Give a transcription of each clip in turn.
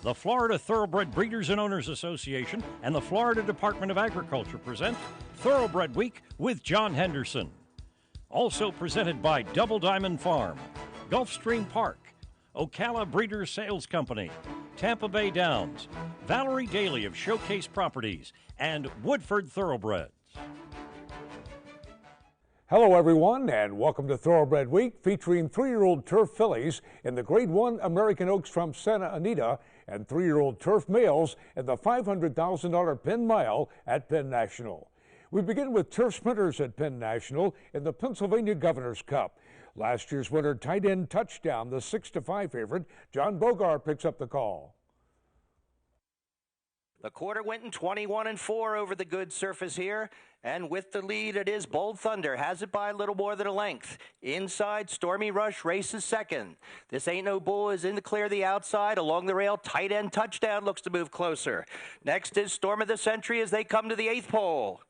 The Florida Thoroughbred Breeders and Owners Association and the Florida Department of Agriculture present Thoroughbred Week with John Henderson. Also presented by Double Diamond Farm, Gulfstream Park, Ocala Breeders Sales Company, Tampa Bay Downs, Valerie Daly of Showcase Properties, and Woodford Thoroughbreds. Hello everyone, and welcome to Thoroughbred Week, featuring 3-year-old turf fillies in the Grade 1 American Oaks from Santa Anita and 3-year-old turf males in the $500,000 Penn Mile at Penn National. We begin with turf sprinters at Penn National in the Pennsylvania Governor's Cup. Last year's winner, tight end Touchdown, the 6-5 favorite. John Bogar picks up the call. The quarter went in 21-4 over the good surface here, and with the lead, it is Bold Thunder. Has it by a little more than a length. Inside, Stormy Rush races second. This Ain't No Bull is in the clear the outside. Along the rail, tight end Touchdown looks to move closer. Next is Storm of the Century as they come to the 8th pole.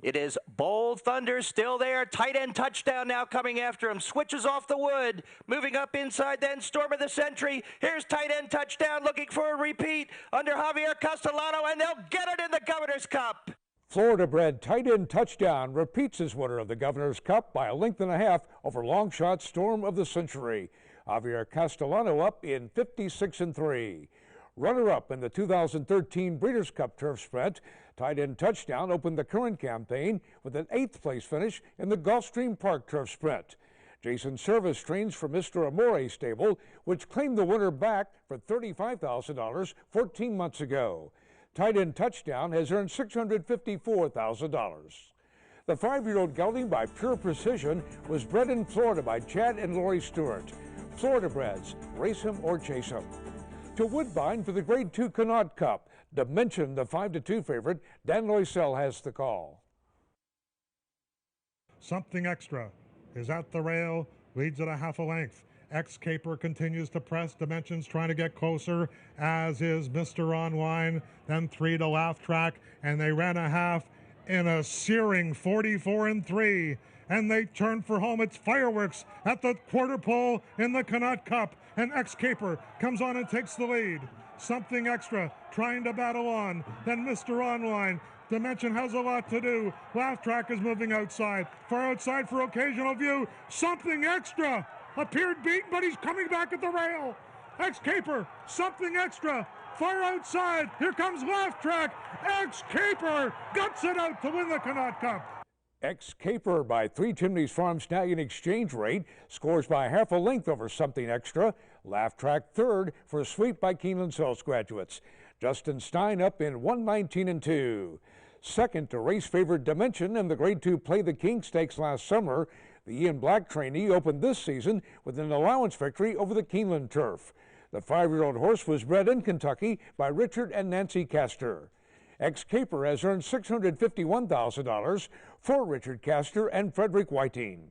It is Bold Thunder still there. Tight end Touchdown now coming after him. Switches off the wood. Moving up inside then Storm of the Century. Here's tight end Touchdown looking for a repeat under Javier Castellano, and they'll get it in the Governor's Cup. Florida-bred tight end Touchdown repeats as winner of the Governor's Cup by a length and a half over long shot Storm of the Century. Javier Castellano up in 56-3. Runner-up in the 2013 Breeders' Cup Turf Sprint, tight end Touchdown opened the current campaign with an 8th place finish in the Gulfstream Park Turf Sprint. Jason Service trains for Mr. Amore stable, which claimed the winner back for $35,000 14 months ago. Tight end Touchdown has earned $654,000. The 5-year-old gelding by Pure Precision was bred in Florida by Chad and Lori Stewart. Florida breds, race him or chase him. To Woodbine for the Grade 2 Connaught Cup. Dimension, the 5-2 favorite. Dan Loisel has the call. Something Extra is at the rail, leads at a half a length. X-Caper continues to press. Dimension's trying to get closer, as is Mr. Online. Then 3 to Laugh Track, and they ran a half in a searing 44-3. And they turn for home. It's fireworks at the quarter pole in the Connaught Cup. And X-Caper comes on and takes the lead. Something Extra trying to battle on. Then Mr. Online. Dimension has a lot to do. Laugh Track is moving outside. Far outside for occasional view. Something Extra appeared beaten, but he's coming back at the rail. X-Caper, Something Extra, far outside. Here comes Laugh Track. X-Caper guts it out to win the Connaught Cup. X-Caper by Three Chimneys Farm Stallion Exchange Rate scores by half a length over Something Extra. Laugh Track third for a sweep by Keeneland Sells graduates. Justin Stein up in 119-2. Second to race favorite Dimension in the Grade 2 Play the King Stakes last summer. The Ian Black trainee opened this season with an allowance victory over the Keeneland turf. The 5-year-old horse was bred in Kentucky by Richard and Nancy Castor. X-Caper has earned $651,000 for Richard Castor and Frederick Whiting.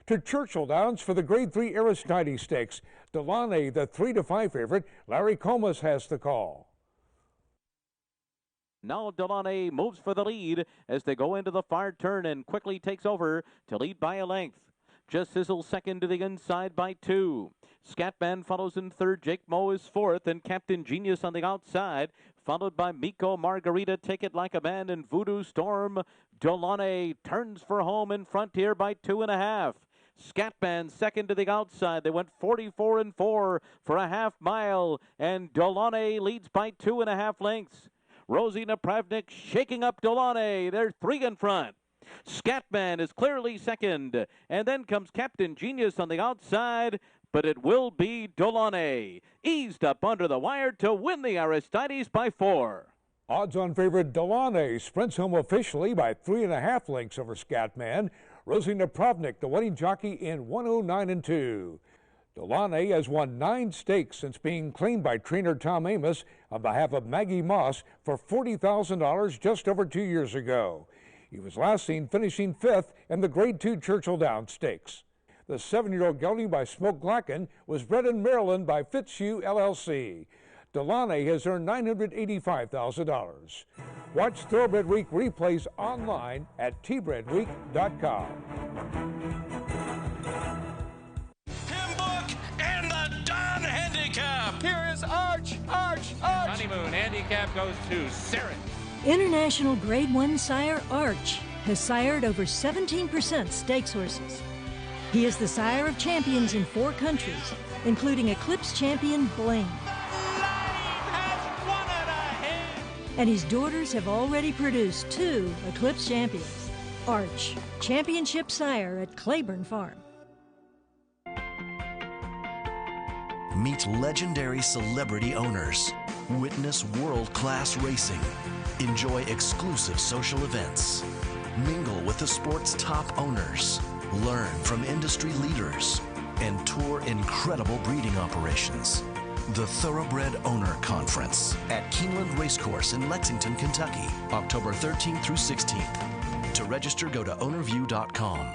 To Churchill Downs for the Grade 3 Aristides Stakes. Delaney, the 3-5 favorite. Larry Comas has the call. Now Delaney moves for the lead as they go into the far turn and quickly takes over to lead by a length. Just Sizzle second to the inside by 2. Scatman follows in third. Jake Moe is fourth, and Captain Genius on the outside, followed by Miko Margarita, Take It Like a Man, and Voodoo Storm. Delaney turns for home in front here by 2.5. Scatman second to the outside. They went 44-4 for a half mile, and Delaney leads by 2.5 lengths. Rosie Napravnik shaking up Delaney. They're 3 in front. Scatman is clearly second, and then comes Captain Genius on the outside, but it will be Delaney, eased up under the wire to win the Aristides by 4. Odds-on favorite Delaney sprints home officially by 3.5 lengths over Scatman. Rosie Napravnik, the winning jockey, in 109-2. Delaney has won 9 stakes since being claimed by trainer Tom Amos on behalf of Maggie Moss for $40,000 just over 2 years ago. He was last seen finishing 5th in the Grade 2 Churchill Downs Stakes. The 7-year-old gelding by Smoke Glacken was bred in Maryland by Fitzhugh LLC. Delaney has earned $985,000. Watch Thoroughbred Week replays online at tbredweek.com. Tim Book and the Don Handicap. Here is Arch. handicap goes to Sarin. International Grade 1 sire Arch has sired over 17% stakes horses. He is the sire of champions in 4 countries, including Eclipse champion Blaine. And his daughters have already produced 2 Eclipse champions. Arch, championship sire at Claiborne Farm. Meet legendary celebrity owners. Witness world-class racing. Enjoy exclusive social events. Mingle with the sport's top owners. Learn from industry leaders. And tour incredible breeding operations. The Thoroughbred Owner Conference at Keeneland Racecourse in Lexington, Kentucky, October 13th through 16th. To register, go to ownerview.com.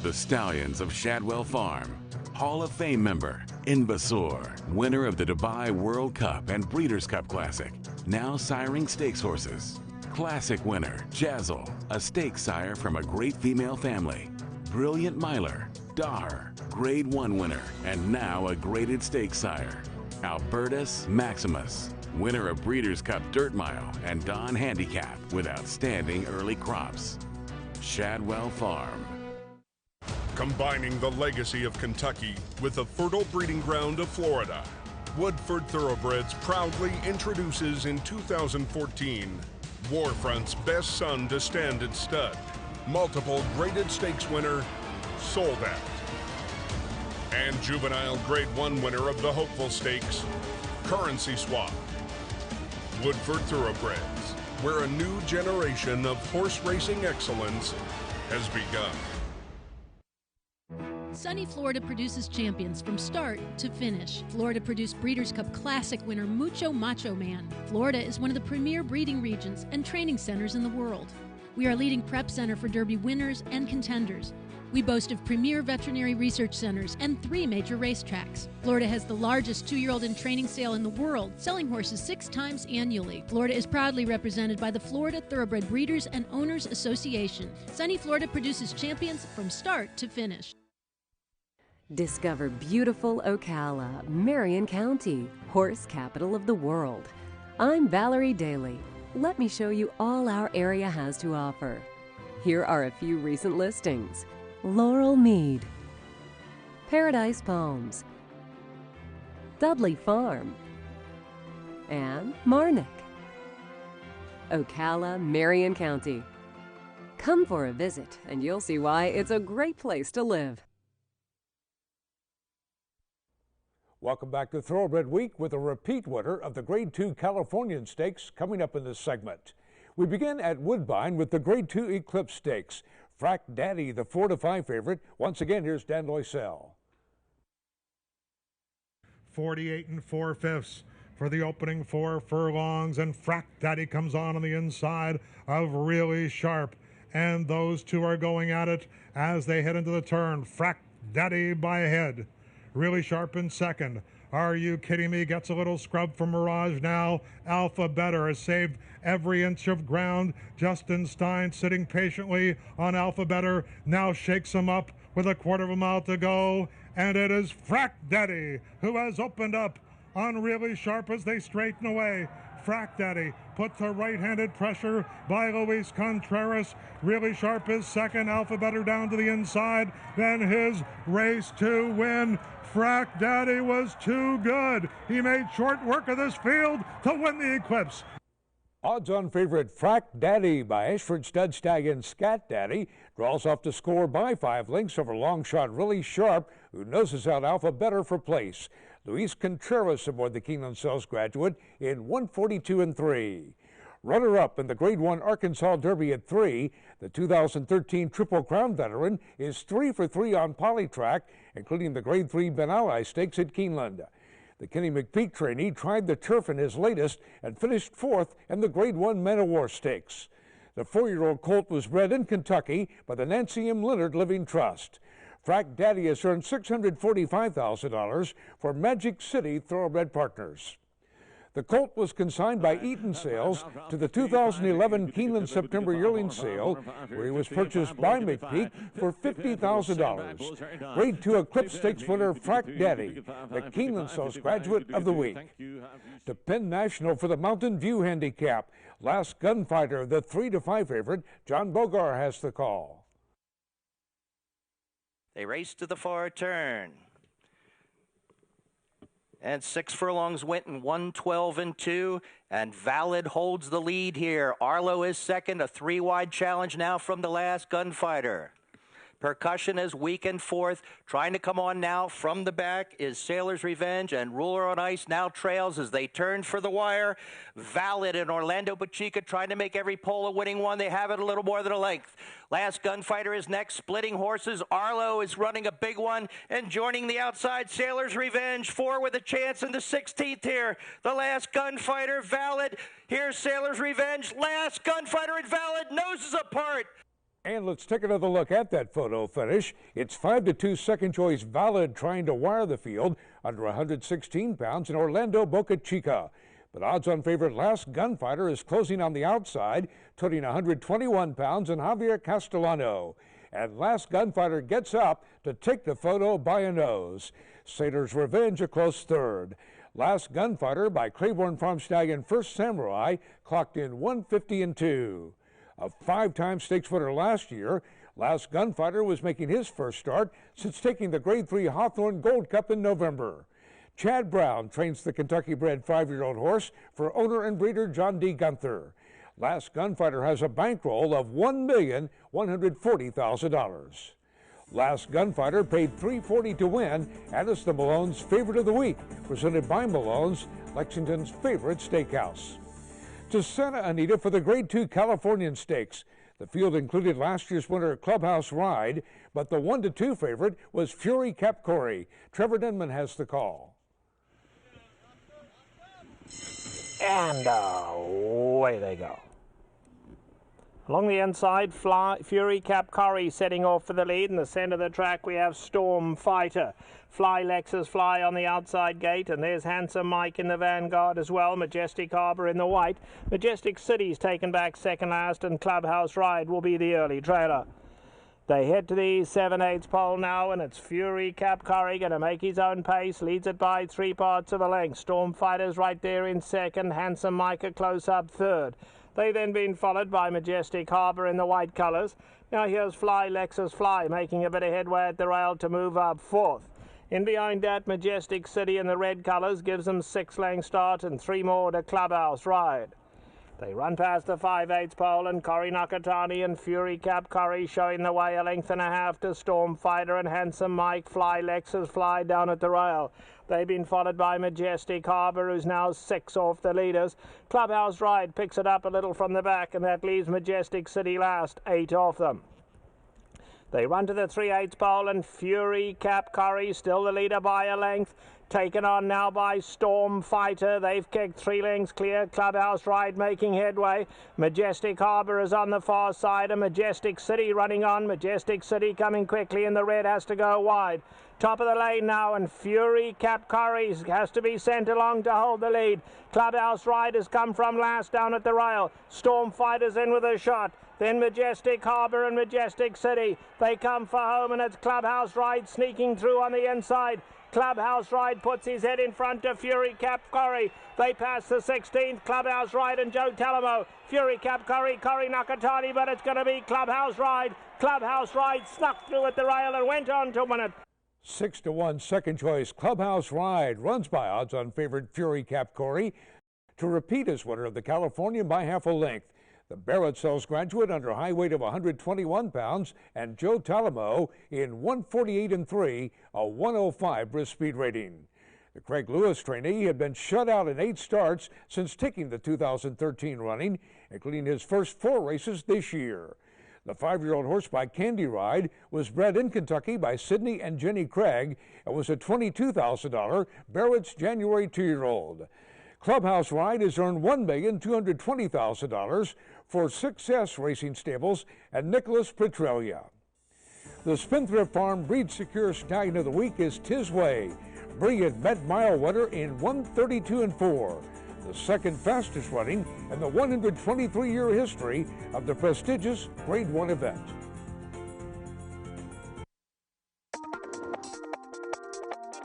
The Stallions of Shadwell Farm. Hall of Fame member, Inbasor, winner of the Dubai World Cup and Breeders' Cup Classic, now siring stakes horses. Classic winner, Jazzle, a stakes sire from a great female family. Brilliant Miler, Dar, Grade 1 winner, and now a graded stakes sire. Albertus Maximus, winner of Breeders' Cup Dirt Mile and Don Handicap with outstanding early crops. Shadwell Farm. Combining the legacy of Kentucky with the fertile breeding ground of Florida, Woodford Thoroughbreds proudly introduces in 2014 Warfront's best son to stand at stud, multiple graded stakes winner, Sold Out, and juvenile Grade 1 winner of the Hopeful Stakes, Currency Swap. Woodford Thoroughbreds, where a new generation of horse racing excellence has begun. Sunny Florida produces champions from start to finish. Florida produced Breeders' Cup Classic winner Mucho Macho Man. Florida is one of the premier breeding regions and training centers in the world. We are a leading prep center for Derby winners and contenders. We boast of premier veterinary research centers and 3 major racetracks. Florida has the largest 2-year-old in training sale in the world, selling horses 6 times annually. Florida is proudly represented by the Florida Thoroughbred Breeders and Owners Association. Sunny Florida produces champions from start to finish. Discover beautiful Ocala, Marion County, horse capital of the world. I'm Valerie Daly. Let me show you all our area has to offer. Here are a few recent listings. Laurel Mead, Paradise Palms, Dudley Farm, and Marnick. Ocala, Marion County. Come for a visit and you'll see why it's a great place to live. Welcome back to Thoroughbred Week with a repeat winner of the Grade 2 Californian Stakes coming up in this segment. We begin at Woodbine with the Grade 2 Eclipse Stakes. Frack Daddy, the 4-5 favorite. Once again, here's Dan Loisel. 48 4/5 for the opening 4 furlongs, and Frack Daddy comes on the inside of Really Sharp. And those two are going at it as they head into the turn. Frack Daddy by a head. Really Sharp in second. Are you kidding me? Gets a little scrub from Mirage now. Alpha Better has saved every inch of ground. Justin Stein sitting patiently on Alpha Better. Now shakes him up with a 1/4 of a mile to go. And it is Frack Daddy who has opened up on Really Sharp as they straighten away. Frack Daddy put to right-handed pressure by Luis Contreras. Really Sharp is second. Alpha Better down to the inside. Then his race to win. Frack Daddy was too good. He made short work of this field to win the Eclipse. Odds-on favorite Frack Daddy by Ashford Stud Stallion Scat Daddy draws off the score by 5 lengths over long shot Really Sharp, who noses out Alpha Better for place. Luis Contreras aboard the Keeneland Sales graduate in 142 3. Runner-up in the Grade 1 Arkansas Derby at 3, the 2013 Triple Crown veteran is 3 for 3 on Polytrack, including the Grade 3 Benali Stakes at Keeneland. The Kenny McPeak trainee tried the turf in his latest and finished 4th in the Grade 1 Man o' War Stakes. The 4-year-old colt was bred in Kentucky by the Nancy M. Leonard Living Trust. Frack Daddy has earned $645,000 for Magic City Thoroughbred Partners. The colt was consigned by Eaton Sales to the 2011 Keeneland September yearling sale, where he was purchased by McPeak for $50,000. Grade 2 Eclipse Stakes winner Frack Daddy, the Keeneland Sales Graduate of the Week. To Penn National for the Mountain View Handicap, Last Gunfighter, the 3-5 favorite, John Bogar has the call. They race to the far turn. And 6 furlongs went in 1:12-2, and Valid holds the lead here. Arlo is second, a 3-wide challenge now from the Last Gunfighter. Percussion is weakened fourth. Trying to come on now from the back is Sailor's Revenge, and Ruler on Ice now trails as they turn for the wire. Valid and Orlando Pacheco trying to make every pole a winning one. They have it a little more than a length. Last Gunfighter is next, splitting horses. Arlo is running a big one, and joining the outside, Sailor's Revenge. 4 with a chance in the 16th here. The Last Gunfighter, Valid. Here's Sailor's Revenge. Last Gunfighter and Valid, noses apart. And let's take another look at that photo finish. It's 5-2 second choice Valid trying to wire the field under 116 pounds in Orlando Boca Chica. But odds-on favorite Last Gunfighter is closing on the outside, toting 121 pounds in Javier Castellano. And Last Gunfighter gets up to take the photo by a nose. Sailor's Revenge a close third. Last Gunfighter by Claiborne Farm Stallion First Samurai clocked in 150-2. A 5-time stakes winner last year, Last Gunfighter was making his first start since taking the Grade 3 Hawthorne Gold Cup in November. Chad Brown trains the Kentucky-bred 5-year-old horse for owner and breeder John D. Gunther. Last Gunfighter has a bankroll of $1,140,000. Last Gunfighter paid $340 to win and is the Malone's favorite of the week, presented by Malone's, Lexington's favorite steakhouse. To Santa Anita for the Grade 2 Californian Stakes. The field included last year's winner Clubhouse Ride, but the 1-2 favorite was Fury Capcorey. Trevor Denman has the call. And away they go. Along the inside, Fury Capcorey setting off for the lead. In the centre of the track, we have Storm Fighter. Fly Lexus Fly on the outside gate, and there's Handsome Mike in the vanguard as well. Majestic Harbour in the white. Majestic City's taken back second last, and Clubhouse Ride will be the early trailer. They head to the 7/8 pole now, and it's Fury Capcorey going to make his own pace. Leads it by 3 parts of a length. Storm Fighter's right there in second. Handsome Mike a close-up third. They then been followed by Majestic Harbour in the white colours. Now here's Fly Lexus Fly making a bit of headway at the rail to move up fourth. In behind that, Majestic City in the red colours gives them 6-length start and 3 more to Clubhouse Ride. They run past the 5/8 pole, and Corrie Nakatani and Fury Capcorey showing the way 1.5 lengths to Storm Fighter and Handsome Mike. Fly Lexus Fly down at the rail. They've been followed by Majestic Harbour, who's now 6 off the leaders. Clubhouse Ride picks it up a little from the back, and that leaves Majestic City last, 8 off them. They run to the 3/8 pole, and Fury Capcorey still the leader by a length. Taken on now by Storm Fighter. They've kicked 3 lengths clear. Clubhouse Ride making headway. Majestic Harbour is on the far side, and Majestic City running on. Majestic City coming quickly, and the red has to go wide. Top of the lane now, and Fury Capcorey has to be sent along to hold the lead. Clubhouse Ride has come from last down at the rail. Storm Fighter's in with a shot. Then Majestic Harbour and Majestic City. They come for home, and it's Clubhouse Ride sneaking through on the inside. Clubhouse Ride puts his head in front of Fury Capcorey. They pass the 16th. Clubhouse Ride and Joe Talamo. Fury Capcorey, Corrie Nakatani, but it's going to be Clubhouse Ride. Clubhouse Ride snuck through at the rail and went on to win it. 6-1 second choice Clubhouse Ride runs by odds on favorite Fury Capcorey to repeat as winner of the Californian by half a length. The Barrett Sells graduate under a high weight of 121 pounds, and Joe Talamo in 148-3, a 105 brisk speed rating. The Craig Lewis trainee had been shut out in 8 starts since taking the 2013 running, including his first 4 races this year. The 5-year-old horse by Candy Ride was bred in Kentucky by Sidney and Jenny Craig and was a $22,000 Barrett's January 2-year-old. Clubhouse Ride has earned $1,220,000 for Success Racing Stables and Nicholas Petralia. The Spendthrift Farm Breed Secure Stallion of the Week is Tisway. Brilliant met mile winner in 132-4. the second fastest running in the 123-year history of the prestigious Grade 1 event.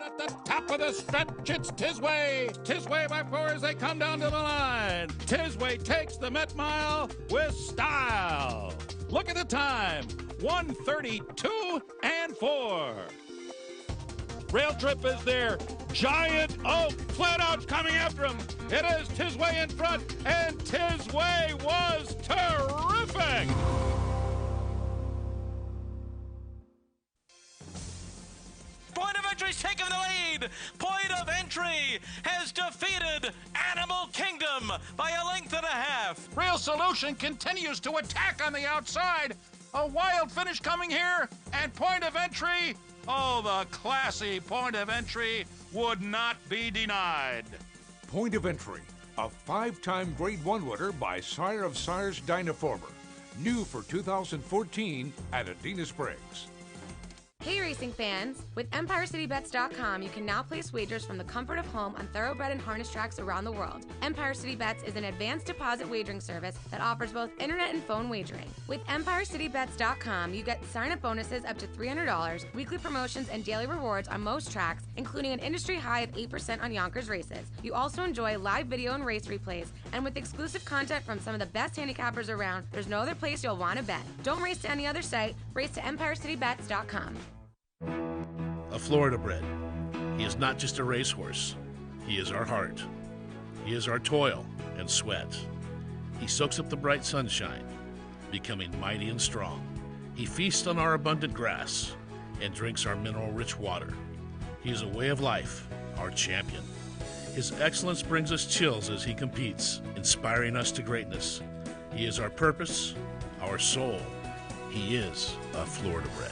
At the top of the stretch, it's Tisway. Tisway by 4 as they come down to the line. Tisway takes the Met Mile with style. Look at the time, 1:32 and 4. Rail Trip is there. Giant Oak, flat out coming after him. It is Tisway in front, and Tisway was terrific. Point of Entry's taken the lead. Point of Entry has defeated Animal Kingdom by a length and a half. Real Solution continues to attack on the outside. A wild finish coming here, and Point of Entry, oh, the classy Point of Entry would not be denied. Point of Entry, a 5-time Grade 1 winner by Sire of Sires Dynaformer. New for 2014 at Adena Springs. Hey racing fans! With EmpireCityBets.com, you can now place wagers from the comfort of home on thoroughbred and harness tracks around the world. Empire City Bets is an advanced deposit wagering service that offers both internet and phone wagering. With EmpireCityBets.com, you get sign-up bonuses up to $300, weekly promotions, and daily rewards on most tracks, including an industry high of 8% on Yonkers races. You also enjoy live video and race replays, and with exclusive content from some of the best handicappers around, there's no other place you'll want to bet. Don't race to any other site, race to EmpireCityBets.com. A Florida bred. He is not just a racehorse. He is our heart. He is our toil and sweat. He soaks up the bright sunshine, becoming mighty and strong. He feasts on our abundant grass and drinks our mineral-rich water. He is a way of life, our champion. His excellence brings us chills as he competes, inspiring us to greatness. He is our purpose, our soul. He is a Florida bred.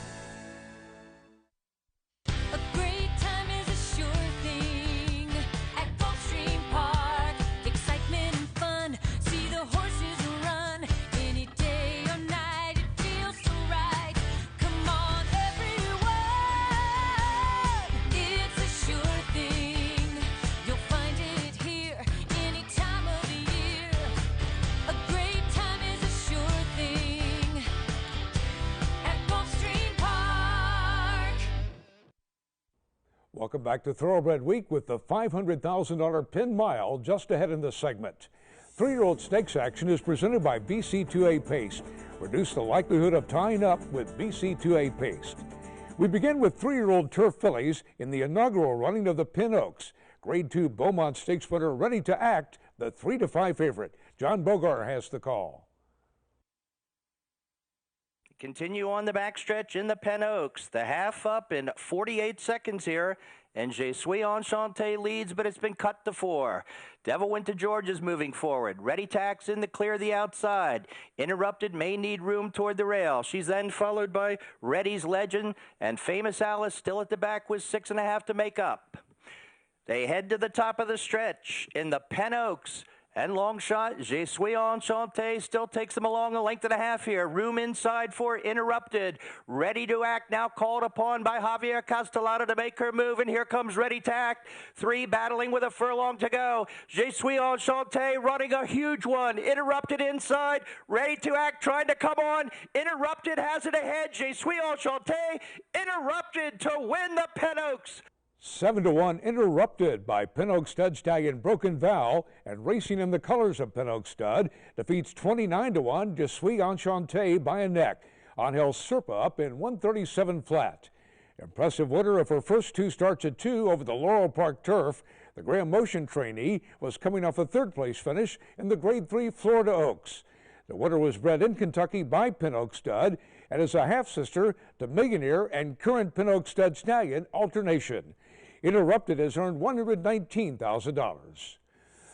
Welcome back to Thoroughbred Week with the $500,000 Pin Mile just ahead in this segment. 3-year-old stakes action is presented by BC2A Paste. Reduce the likelihood of tying up with BC2A Paste. We begin with 3-year-old turf fillies in the inaugural running of the Pin Oaks. Grade 2 Beaumont Stakes winner Ready to Act, the 3-5 favorite. John Bogar has the call. Continue on the backstretch in the Pen Oaks. The half up in 48 seconds here. And Je Suis Enchanté leads, but it's been cut to 4. Devil Went to George is moving forward. Ready Tax in the clear the outside. Interrupted may need room toward the rail. She's then followed by Reddy's Legend, and Famous Alice still at the back with 6.5 to make up. They head to the top of the stretch in the Pen Oaks. And long shot, Je Suis Enchanté still takes them along a length and a half here. Room inside for Interrupted. Ready to Act now called upon by Javier Castellano to make her move. And here comes Ready to Act. 3 battling with a furlong to go. Je Suis Enchanté running a huge one. Interrupted inside. Ready to Act trying to come on. Interrupted has it ahead. Je Suis Enchanté. Interrupted to win the Pen Oaks. 7-1 Interrupted by Pin Oak Stud Stallion Broken Vow, and racing in the colors of Pin Oak Stud defeats 29-1 Je Suis Enchanté by a neck. Angel Serpa up in 137 flat. Impressive winner of her first 2 starts at 2 over the Laurel Park turf, the Graham Motion trainee was coming off a 3rd place finish in the Grade 3 Florida Oaks. The winner was bred in Kentucky by Pin Oak Stud and is a half-sister to Millionaire and current Pin Oak Stud Stallion Alternation. Interrupted has earned $119,000.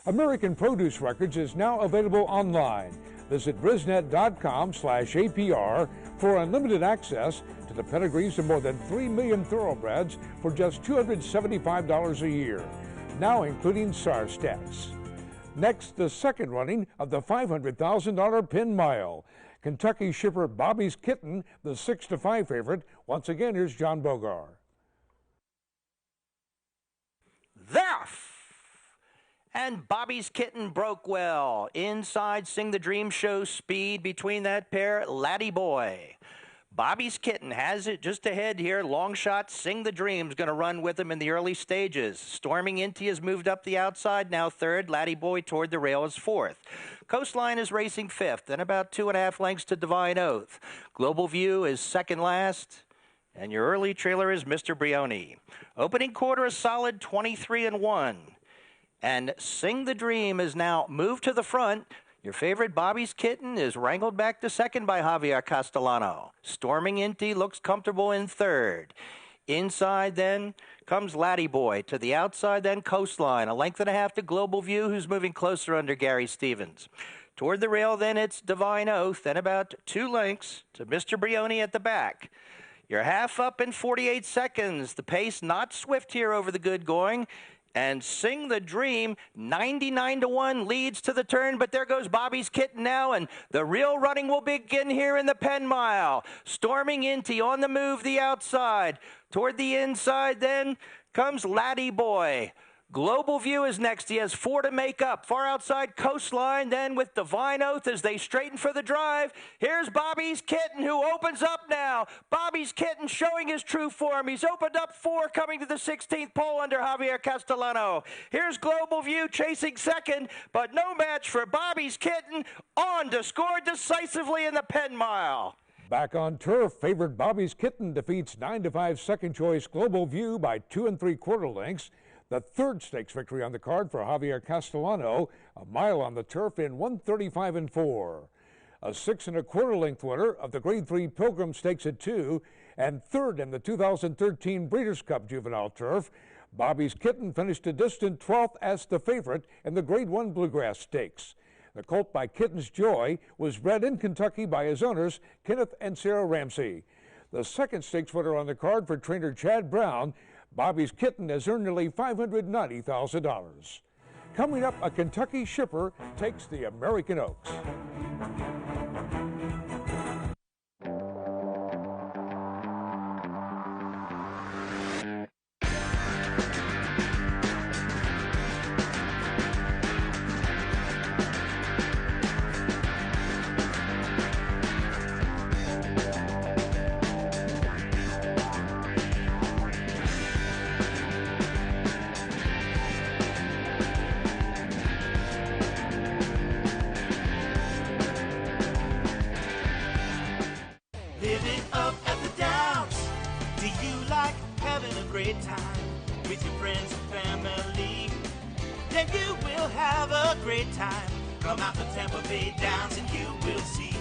American Produce Records is now available online. Visit brisnet.com/APR for unlimited access to the pedigrees of more than 3 million thoroughbreds for just $275 a year, now including SAR stats. Next, the second running of the $500,000 Pin Mile. Kentucky shipper Bobby's Kitten, the 6-5 favorite. Once again, here's John Bogar. There! And Bobby's Kitten broke well. Inside, Sing the Dream shows speed between that pair, Laddie Boy. Bobby's Kitten has it just ahead here. Long shot, Sing the Dream's going to run with him in the early stages. Storming Inti has moved up the outside, now third. Laddie Boy toward the rail is fourth. Coastline is racing fifth, and about 2.5 lengths to Divine Oath. Global View is second last, and your early trailer is Mr. Brioni. Opening quarter, a solid 23-1. And Sing the Dream is now moved to the front. Your favorite Bobby's Kitten is wrangled back to second by Javier Castellano. Storming Inti looks comfortable in third. Inside then comes Laddie Boy. To the outside then Coastline. 1.5 lengths to Global View, who's moving closer under Gary Stevens. Toward the rail then it's Divine Oath. Then about 2 lengths to Mr. Brioni at the back. You're half up in 48 seconds. The pace not swift here over the good going. And Sing the Dream, 99-1 leads to the turn, but there goes Bobby's Kitten now, and the real running will begin here in the Penn Mile. Storming Inti on the move, the outside. Toward the inside then comes Laddie Boy. Global View is next. He has 4 to make up. Far outside Coastline, then with Divine Oath as they straighten for the drive. Here's Bobby's Kitten, who opens up now. Bobby's Kitten showing his true form. He's opened up 4 coming to the 16th pole under Javier Castellano. Here's Global View chasing second, but no match for Bobby's Kitten. On to score decisively in the Penn Mile. Back on turf, favorite Bobby's Kitten defeats 9-5 second choice Global View by 2 3/4 lengths. The third stakes victory on the card for Javier Castellano, a mile on the turf in 1:35-4. A 6 1/4 length winner of the Grade 3 Pilgrim Stakes at 2, and third in the 2013 Breeders' Cup Juvenile Turf. Bobby's Kitten finished a distant 12th as the favorite in the Grade 1 Bluegrass Stakes. The colt by Kitten's Joy was bred in Kentucky by his owners, Kenneth and Sarah Ramsey. The second stakes winner on the card for trainer Chad Brown, Bobby's Kitten has earned nearly $590,000. Coming up, a Kentucky shipper takes the American Oaks. Living up at the Downs. Do you like having a great time with your friends and family? Then you will have a great time. Come out to Tampa Bay Downs and you will see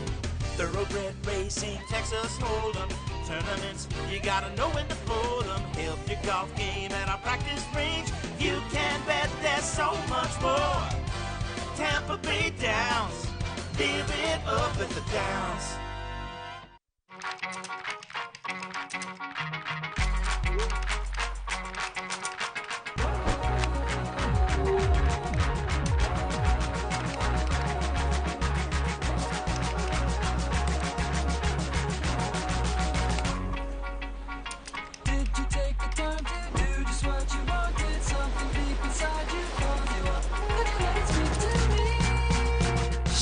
Thoroughbred racing, Texas Hold'em tournaments. You gotta know when to pull them. Help your golf game at our practice range. You can bet there's so much more. Tampa Bay Downs. Live it up at the Downs.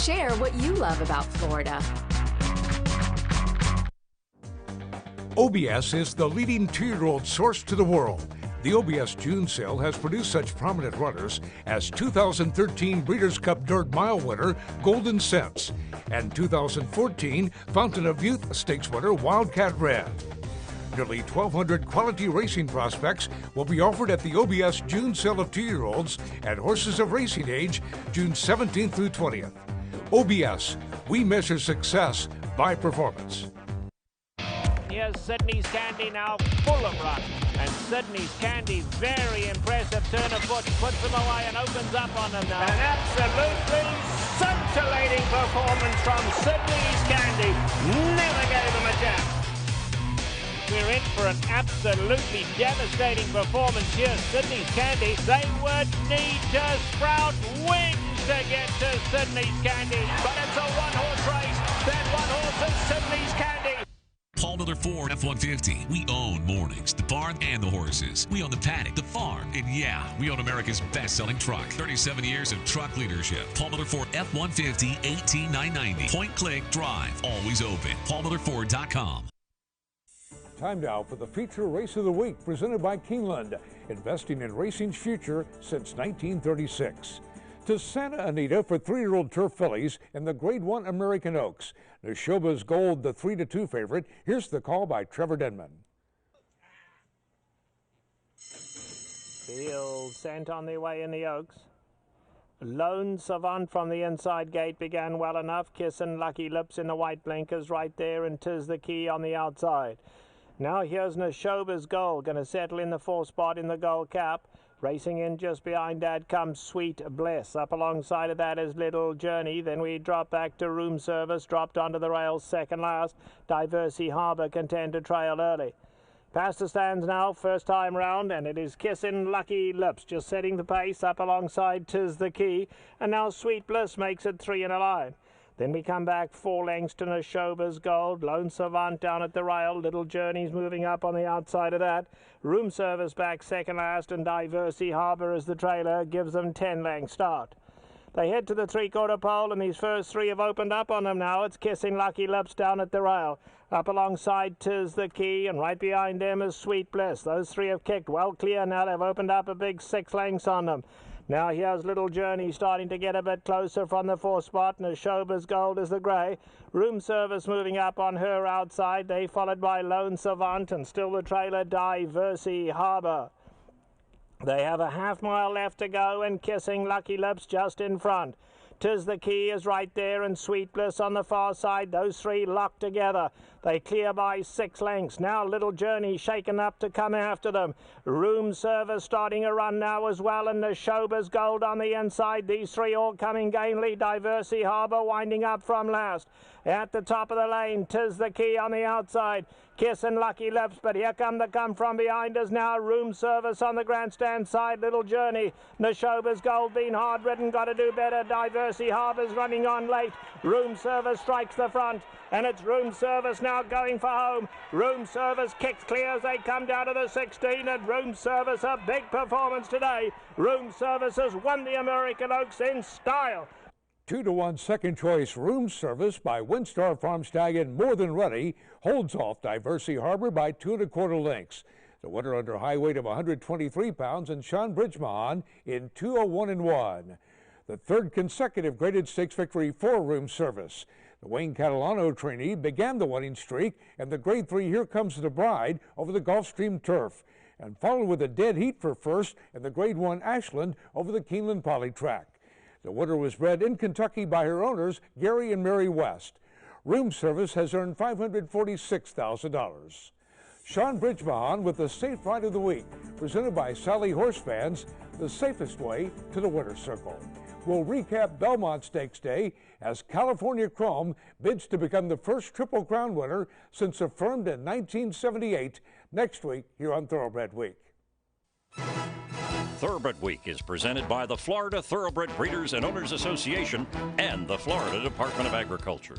Share what you love about Florida. OBS is the leading 2-year-old source to the world. The OBS June sale has produced such prominent runners as 2013 Breeders' Cup Dirt Mile winner Golden Sense and 2014 Fountain of Youth Stakes winner Wildcat Red. Nearly 1,200 quality racing prospects will be offered at the OBS June sale of 2-year-olds and horses of racing age June 17th through 20th. OBS, we measure success by performance. Here's Sydney's Candy now full of run. And Sydney's Candy, very impressive turn of foot, puts them away and opens up on them now. An absolutely scintillating performance from Sydney's Candy. Never gave them a jab. We're in for an absolutely devastating performance here. Sydney's Candy, they would need to sprout wings to get to Sydney's Candy. But it's a one-horse race. That one horse is Sydney's Candy. Paul to the Mother Ford F-150. We own mornings, the barn, and the horses. We own the paddock, the farm, and yeah, we own America's best-selling truck. 37 years of truck leadership. Paul Miller Ford F-150, 18990. Point, click, drive. Always open. PaulMillerFord.com. Time now for the feature race of the week, presented by Keeneland, investing in racing's future since 1936. To Santa Anita for 3-year-old turf fillies in the Grade 1 American Oaks. Neshoba's Gold, the 3-2 favorite. Here's the call by Trevor Denman. Field sent on their way in the Oaks. Lone Savant from the inside gate began well enough. Kissin' Lucky Lips in the white blinkers right there, and 'Tis the Key on the outside. Now here's Neshoba's Gold, going to settle in the 4th spot in the gold cap. Racing in just behind that comes Sweet Bliss. Up alongside of that is Little Journey. Then we drop back to Room Service, dropped onto the rails second last. Diversey Harbour contend to trail early. Past the stands now, first time round, and it is Kissin' Lucky Lips just setting the pace. Up alongside 'Tis the Key, and now Sweet Bliss makes it 3 in a line. Then we come back 4 lengths to Neshoba's Gold. Lone Savant down at the rail. Little Journey's moving up on the outside of that. Room Service back second last, and Diversey Harbour as the trailer gives them 10 lengths start. They head to the 3/4 pole, and these first 3 have opened up on them now. It's Kissin' Lucky Lips down at the rail. Up alongside 'Tis the Key, and right behind them is Sweet Bliss. Those 3 have kicked well clear now. They've opened up a big 6 lengths on them. Now here's Little Journey starting to get a bit closer from the 4th spot. Neshoba's Gold is the grey. Room Service moving up on her outside. They followed by Lone Savant, and still the trailer Diversey Harbour. They have a half-mile left to go, and Kissing Lucky Lips just in front. 'Tis the Key is right there, and Sweet Bliss on the far side. Those 3 locked together. They clear by 6 lengths. Now Little Journey shaken up to come after them. Room Service starting a run now as well, and Neshoba's Gold on the inside. These 3 all coming gainly. Diversey Harbour winding up from last. At the top of the lane, 'Tis the Key on the outside. Kissin' Lucky Lips, but here come from behind us now. Room Service on the grandstand side. Little Journey. Neshoba's Gold been hard ridden, got to do better. Diversey Harbour's running on late. Room Service strikes the front, and it's Room Service now going for home. Room Service kicks clear as they come down to the 16, and Room Service a big performance today. Room Service has won the American Oaks in style. 2-1 second choice Room Service by Windstar Farm Stallion More Than Ready holds off Diversey Harbour by 2 1/4 lengths. The winner under high weight of 123 pounds, and Sean Bridgemahan in 2:01.1. The 3rd consecutive graded stakes victory for Room Service. The Wayne Catalano trainee began the winning streak, and the Grade 3 Here Comes the Bride over the Gulfstream turf, and followed with a dead heat for first in the Grade 1 Ashland over the Keeneland Poly track. The winner was bred in Kentucky by her owners, Gary and Mary West. Room Service has earned $546,000. Sean Bridgemahan with the Safe Ride of the Week, presented by Sally Horse Fans, the safest way to the winner's circle. We'll recap Belmont Stakes Day as California Chrome bids to become the first Triple Crown winner since affirmed in 1978 next week here on Thoroughbred Week. Thoroughbred Week is presented by the Florida Thoroughbred Breeders and Owners Association and the Florida Department of Agriculture.